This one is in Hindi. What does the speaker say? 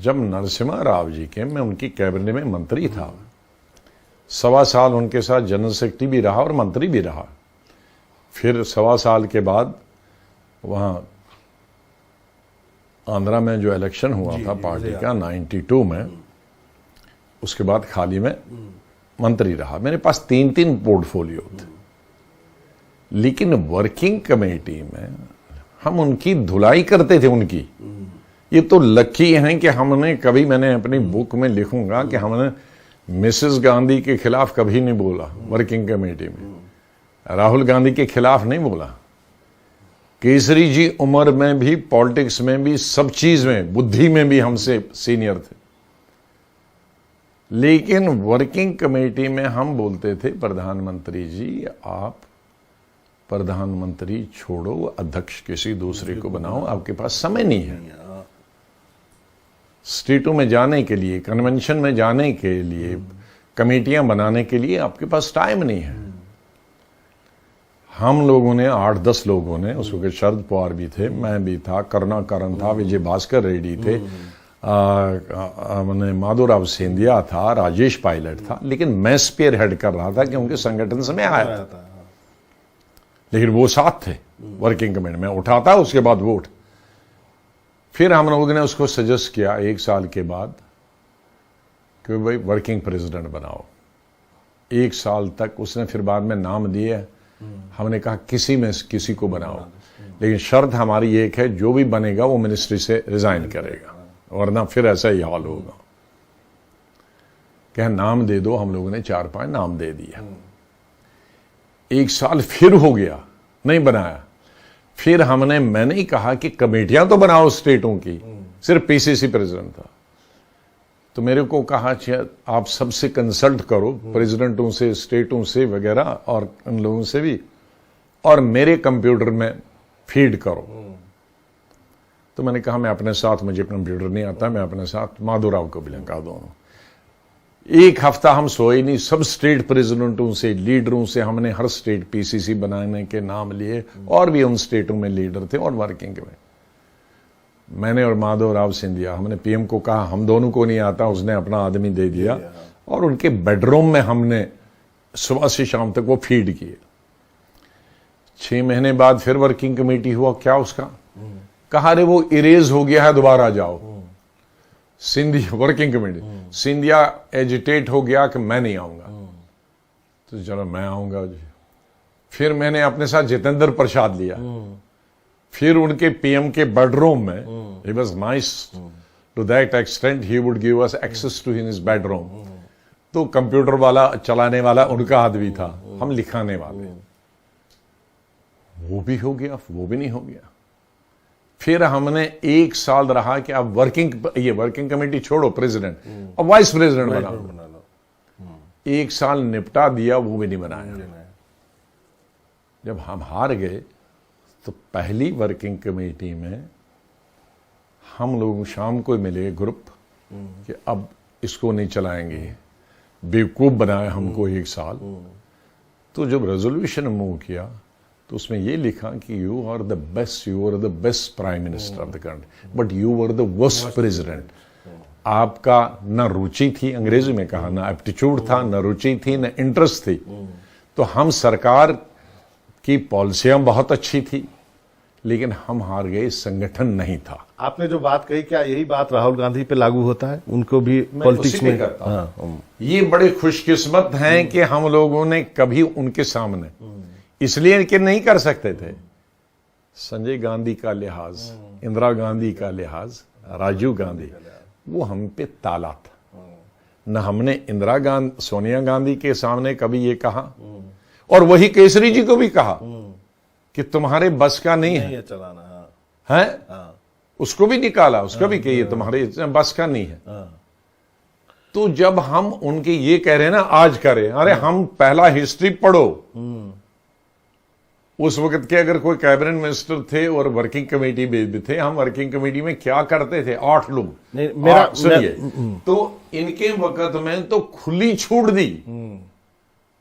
जब नरसिम्हा राव जी के, मैं उनकी कैबिनेट में मंत्री था, 1.25 साल उनके साथ जनरल सेक्रेटरी भी रहा और मंत्री भी रहा। फिर 1.25 साल के बाद वहाँ आंध्रा में जो इलेक्शन हुआ था पार्टी का 92 में, उसके बाद खाली में मंत्री रहा। मेरे पास 3 पोर्टफोलियो थे, लेकिन वर्किंग कमेटी में हम उनकी धुलाई करते थे उनकी। ये तो लकी हैं कि हमने कभी, मैंने अपनी बुक में लिखूंगा कि हमने मिसेस गांधी के खिलाफ कभी नहीं बोला वर्किंग कमेटी में, राहुल गांधी के खिलाफ नहीं बोला। केसरी जी उम्र में भी, पॉलिटिक्स में भी, सब चीज में, बुद्धि में भी हमसे सीनियर थे। लेकिन वर्किंग कमेटी में हम बोलते थे, प्रधानमंत्री जी आप प्रधानमंत्री छोड़ो, अध्यक्ष किसी दूसरे को बनाओ, आपके पास समय नहीं है। स्टेटों में जाने के लिए, कन्वेंशन में जाने के लिए, कमेटियां बनाने के लिए आपके पास टाइम नहीं है। हम लोगों ने 8-10 लोगों ने, उस वक्त शरद पवार भी थे, मैं भी था, करुणाकरन था, विजय भास्कर रेड्डी थे, माधवराव सिंधिया था, राजेश पायलट था, लेकिन मैं स्पीयर हेड कर रहा था क्योंकि संगठन से मैं आया था। लेकिन वो साथ थे वर्किंग कमेटी में, उठाता उसके बाद वोट। फिर हम लोगों ने उसको सजेस्ट किया 1 साल के बाद कि भाई वर्किंग प्रेसिडेंट बनाओ। 1 साल तक उसने फिर बाद में नाम दिए, हमने कहा किसी में किसी को बनाओ, लेकिन शर्त हमारी एक है, जो भी बनेगा वो मिनिस्ट्री से रिजाइन करेगा, वरना फिर ऐसा ही हाल होगा। क्या नाम दे दो, हम लोगों ने 4-5 नाम दे दिया। 1 साल फिर हो गया, नहीं बनाया। फिर मैंने ही कहा कि कमेटियां तो बनाओ स्टेटों की, सिर्फ पीसीसी प्रेसिडेंट था। तो मेरे को कहा आप सबसे कंसल्ट करो, प्रेसिडेंटों से, स्टेटों से वगैरह, और उन लोगों से भी, और मेरे कंप्यूटर में फीड करो। तो मैंने कहा मैं अपने साथ, मुझे कंप्यूटर नहीं आता, मैं अपने साथ माधवराव को भी लगा दोनों। 1 हफ्ता हम सोए नहीं, सब स्टेट प्रेसिडेंटों से, लीडरों से हमने हर स्टेट पीसीसी बनाने के नाम लिए, और भी उन स्टेटों में लीडर थे और वर्किंग में। मैंने और माधवराव सिंधिया, हमने पीएम को कहा हम दोनों को नहीं आता, उसने अपना आदमी दे दिया, और उनके बेडरूम में हमने सुबह से शाम तक वो फीड किए। 6 महीने बाद फिर वर्किंग कमेटी हुआ, क्या उसका कहा, अरे वो इरेज हो गया है, दोबारा जाओ। Scindia working committee, Scindia agitate हो गया कि मैं नहीं आऊंगा, तो चलो मैं आऊंगा जी। फिर मैंने अपने साथ जितेंद्र प्रसाद लिया, फिर उनके पीएम के बेडरूम में, he was nice to that extent, he would give us access to his bedroom। तो कंप्यूटर वाला, चलाने वाला उनका आदमी था, हम लिखाने वाले। वो भी हो गया, वो भी नहीं हो गया। फिर हमने 1 साल रहा कि अब वर्किंग कमेटी छोड़ो, प्रेसिडेंट अब वाइस प्रेसिडेंट बना लो। 1 साल निपटा दिया, वो भी नहीं बनाया। जब हम हार गए तो पहली वर्किंग कमेटी में हम लोग शाम को मिले ग्रुप कि अब इसको नहीं चलाएंगे, बेवकूफ बनाया हमको 1 साल। तो जब रेजोल्यूशन मूव किया तो उसमें ये लिखा कि you are the best prime minister of the country, but you were the worst president. आपका न रुचि थी, अंग्रेजी में कहा, ना एप्टीट्यूड था, न रुचि थी, न इंटरेस्ट थी। तो हम, सरकार की पॉलिसियां बहुत अच्छी थी, लेकिन हम हार गए, संगठन नहीं था। आपने जो बात कही, क्या यही बात राहुल गांधी पे लागू होता है? उनको भी पॉलिटिक्स में करता। हाँ, ये बड़े खुशकिस्मत हैं कि हम लोगों ने कभी उनके सामने, इसलिए कि नहीं कर सकते थे, संजय गांधी का लिहाज, इंदिरा गांधी का लिहाज, राजीव गांधी, वो हम पे ताला था। न हमने सोनिया गांधी के सामने कभी ये कहा, और वही केसरी जी को भी कहा कि तुम्हारे बस का नहीं है चलाना, है। उसको भी निकाला, उसको भी कहिए तुम्हारे बस का नहीं है। तो जब हम उनके ये कह रहे हैं ना, आज करें, अरे हम पहला हिस्ट्री पढ़ो। उस वक्त के अगर कोई कैबिनेट मिनिस्टर थे और वर्किंग कमेटी भी थे, हम वर्किंग कमेटी में क्या करते थे, 8 लोग। सुनिए, तो इनके वक्त में तो खुली छूट दी